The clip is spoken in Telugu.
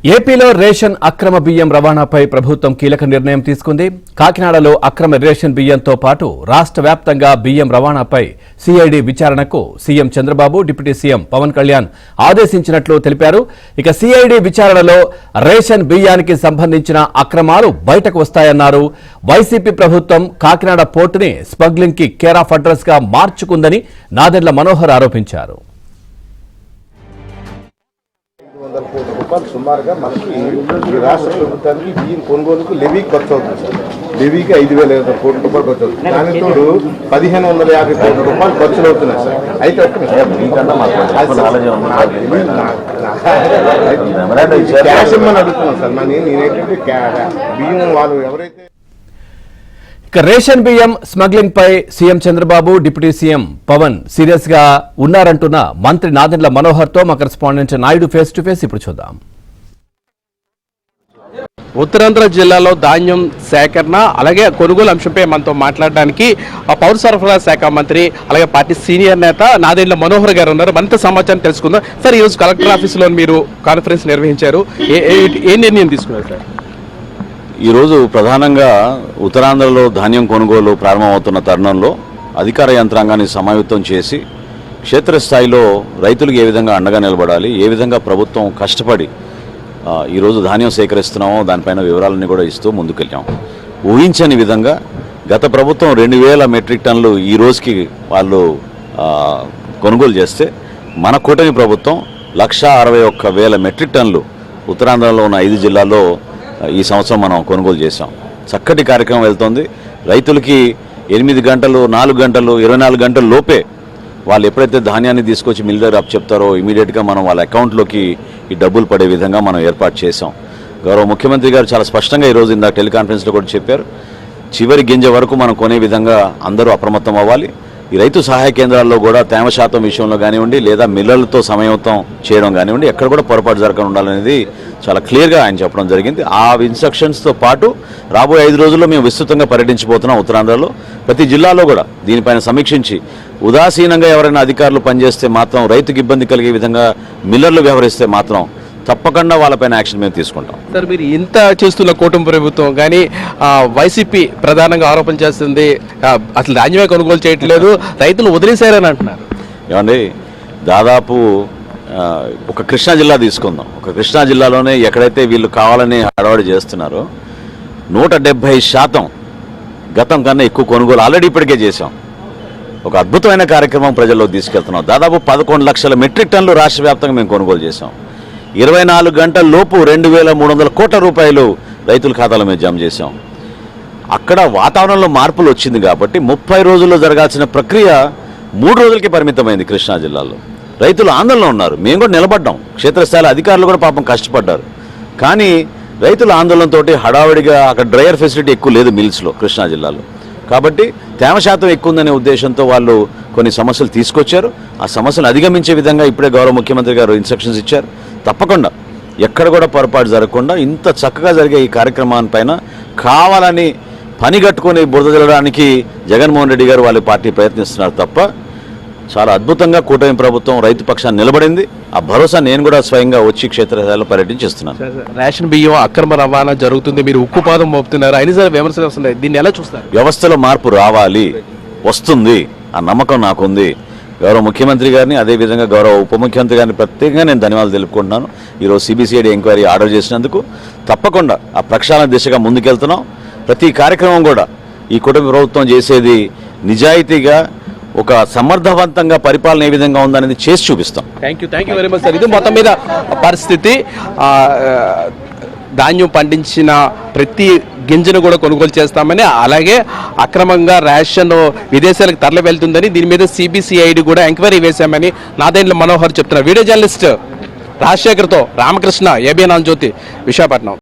ఏపీలో రేషన్ అక్రమ బియ్యం రవాణాపై ప్రభుత్వం కీలక నిర్ణయం తీసుకుంది. కాకినాడలో అక్రమ రేషన్ బియ్యంతో పాటు రాష్ట్ర వ్యాప్తంగా బియ్యం రవాణాపై సిఐడి విచారణకు CM Chandrababu, deputy CM Pawan Kalyan ఆదేశించినట్లు తెలిపారు. ఇక సిఐడి విచారణలో రేషన్ బియ్యానికి సంబంధించిన అక్రమాలు బయటకు వస్తాయన్నారు. వైసీపీ ప్రభుత్వం కాకినాడ పోర్టుని స్మగ్లింగ్ కి కేర్ ఆఫ్ అడ్రస్ గా మార్చుకుందని నాదెండ్ల మనోహర్ ఆరోపించారు. సుమారుగా మనకి ఈ రాష్ట్ర ప్రభుత్వానికి బియ్యం కొనుగోలుకు లెవీకి ఖర్చు అవుతుంది సార్. లెవీకి 5,500 కోట్ల రూపాయలు ఖర్చు అవుతుంది. దాని తోడు 1,550 కోట్ల రూపాయలు ఖర్చులు అవుతున్నాయి సార్. అయితే క్యాష్ ఇమ్మని అడుగుతున్నాం సార్. నేనేంటంటే బియ్యం వాళ్ళు ఎవరైతే ఇక రేషన్ బియ్యం స్మగ్లింగ్ పై CM Chandrababu, deputy CM Pawan serious గా ఉన్నారంటున్న మంత్రి నాదెండ్ల మనోహర్ తో మా correspondent Naidu face to face ఇప్పుడు చూద్దాం. ఉత్తరాంధ్ర జిల్లాలో ధాన్యం సేకరణ అలాగే కొనుగోలు అంశంపై మనతో మాట్లాడడానికి పౌర సరఫరా శాఖ మంత్రి అలాగే పార్టీ సీనియర్ నేత నాదెండ్ల మనోహర్ గారు ఉన్నారు. మరింత సమాచారం తెలుసుకుందాం. సార్, ఈరోజు కలెక్టర్ ఆఫీసులో మీరు కాన్ఫరెన్స్ నిర్వహించారు. ఏ నిర్ణయం తీసుకున్నారు సార్? ఈరోజు ప్రధానంగా ఉత్తరాంధ్రలో ధాన్యం కొనుగోలు ప్రారంభమవుతున్న తరుణంలో అధికార యంత్రాంగాన్ని సమాయత్తం చేసి క్షేత్రస్థాయిలో రైతులకు ఏ విధంగా అండగా నిలబడాలి, ఏ విధంగా ప్రభుత్వం కష్టపడి ఈరోజు ధాన్యం సేకరిస్తున్నామో దానిపైన వివరాలన్నీ కూడా ఇస్తూ ముందుకెళ్ళాం. ఊహించని విధంగా గత ప్రభుత్వం 2,000 మెట్రిక్ టన్నులు ఈ రోజుకి వాళ్ళు కొనుగోలు చేస్తే మన కూటమి ప్రభుత్వం 1,61,000 మెట్రిక్ టన్నులు ఉత్తరాంధ్రలో ఉన్న 5 జిల్లాల్లో ఈ సంవత్సరం మనం కొనుగోలు చేశాం. చక్కటి కార్యక్రమం వెళ్తోంది. రైతులకి 8 గంటలు, 4 గంటలు, 24 గంటల లోపే వాళ్ళు ఎప్పుడైతే ధాన్యాన్ని తీసుకొచ్చి మిల్ దగ్గర చెప్తారో ఇమీడియట్గా మనం వాళ్ళ అకౌంట్లోకి ఈ డబ్బులు పడే విధంగా మనం ఏర్పాటు చేశాం. గౌరవ ముఖ్యమంత్రి గారు చాలా స్పష్టంగా ఈరోజు ఇందాక టెలికాన్ఫరెన్స్లో కూడా చెప్పారు, చివరి గింజ వరకు మనం కొనే విధంగా అందరూ అప్రమత్తం అవ్వాలి. ఈ రైతు సహాయ కేంద్రాల్లో కూడా తేమ శాతం విషయంలో కానివ్వండి, లేదా మిల్లర్లతో సమయతం చేయడం కానివ్వండి, ఎక్కడ కూడా పొరపాటు జరగకుండా ఉండాలనేది చాలా క్లియర్గా ఆయన చెప్పడం జరిగింది. ఆ ఇన్స్ట్రక్షన్స్తో పాటు రాబోయే 5 రోజుల్లో మేము విస్తృతంగా పర్యటించబోతున్నాం ఉత్తరాంధ్రలో. ప్రతి జిల్లాలో కూడా దీనిపైన సమీక్షించి ఉదాసీనంగా ఎవరైనా అధికారులు పనిచేస్తే మాత్రం, రైతుకు ఇబ్బంది కలిగే విధంగా మిల్లర్లు వ్యవహరిస్తే మాత్రం తప్పకుండా వాళ్ళపైన యాక్షన్ మేము తీసుకుంటాం. సార్, మీరు ఇంత చేస్తున్న కూటమి ప్రభుత్వం కానీ వైసీపీ ప్రధానంగా ఆరోపణ చేస్తుంది అసలు ధాన్యమే కొనుగోలు చేయట్లేదు, రైతులు వదిలేశారని అంటున్నారు. ఏమండి, దాదాపు ఒక కృష్ణా జిల్లా తీసుకుందాం. ఒక కృష్ణా జిల్లాలోనే ఎక్కడైతే వీళ్ళు కావాలని హడావడి చేస్తున్నారో 170% గతం కన్నా ఎక్కువ కొనుగోలు ఆల్రెడీ ఇప్పటికే చేశాం. ఒక అద్భుతమైన కార్యక్రమం ప్రజల్లో తీసుకెళ్తున్నాం. దాదాపు 11 లక్షల మెట్రిక్ టన్నులు రాష్ట్ర వ్యాప్తంగా మేము కొనుగోలు చేశాం. 24 గంటల లోపు 2,300 కోట్ల రూపాయలు రైతుల ఖాతాలో మేము జమ చేశాం. అక్కడ వాతావరణంలో మార్పులు వచ్చింది కాబట్టి 30 రోజుల్లో జరగాల్సిన ప్రక్రియ 3 రోజులకి పరిమితమైంది. కృష్ణా జిల్లాలో రైతులు ఆందోళనలో ఉన్నారు. మేము కూడా నిలబడ్డాం. క్షేత్రస్థాయిలో అధికారులు కూడా పాపం కష్టపడ్డారు. కానీ రైతుల ఆందోళనతో హడావిడిగా అక్కడ డ్రైయర్ ఫెసిలిటీ ఎక్కువ లేదు మిల్స్లో కృష్ణా జిల్లాలో. కాబట్టి తేమ శాతం ఎక్కువ ఉందనే ఉద్దేశంతో వాళ్ళు కొన్ని సమస్యలు తీసుకొచ్చారు. ఆ సమస్యలు అధిగమించే విధంగా ఇప్పుడే గౌరవ ముఖ్యమంత్రి గారు ఇన్స్ట్రక్షన్స్ ఇచ్చారు. తప్పకుండా ఎక్కడ కూడా పొరపాటు జరగకుండా ఇంత చక్కగా జరిగే ఈ కార్యక్రమాన్పైన కావాలని పని కట్టుకొని బురద జల్లడానికి జగన్మోహన్ రెడ్డి గారు వాళ్ళ పార్టీ ప్రయత్నిస్తున్నారు తప్ప చాలా అద్భుతంగా కూటమి ప్రభుత్వం రైతు పక్షాన్ని నిలబడింది. ఆ భరోసా నేను కూడా స్వయంగా వచ్చి క్షేత్రస్థాయిలో పర్యటించేస్తున్నాను. రేషన్ బియ్యం అక్రమ రవాణా జరుగుతుంది, మీరు ఉక్కుపాదం మోపుతున్నారు, అయినా సరే విమర్శలు వస్తున్నాయి. దీన్ని ఎలా చూస్తారు? వ్యవస్థలో మార్పు రావాలి, వస్తుంది, ఆ నమ్మకం నాకుంది. గౌరవ ముఖ్యమంత్రి గారిని, అదేవిధంగా గౌరవ ఉప ముఖ్యమంత్రి గారిని ప్రత్యేకంగా నేను ధన్యవాదాలు తెలుపుకుంటున్నాను. ఈరోజు సిబిసిఐడి ఎంక్వైరీ ఆర్డర్ చేసినందుకు. తప్పకుండా ఆ ప్రక్షాళన దిశగా ముందుకెళ్తున్నాం. ప్రతి కార్యక్రమం కూడా ఈ కుటుంబ ప్రభుత్వం చేసేది నిజాయితీగా, ఒక సమర్థవంతంగా పరిపాలన ఏ విధంగా ఉందనేది చేసి చూపిస్తాం. Thank you very much sir. ఇది మొత్తం మీద పరిస్థితి. ధాన్యం పండించిన ప్రతి గింజను కూడా కొనుగోలు చేస్తామని, అలాగే అక్రమంగా రేషన్ విదేశాలకు తరలి వెళ్తుందని దీని మీద సిబిసిఐడి కూడా ఎంక్వైరీ వేశామని నాదెండ్ల మనోహర్ చెప్తున్నారు. వీడియో జర్నలిస్ట్ రాజశేఖర్తో రామకృష్ణ, ఏబిఎన్ ఆంధ్రజ్యోతి, విశాఖపట్నం.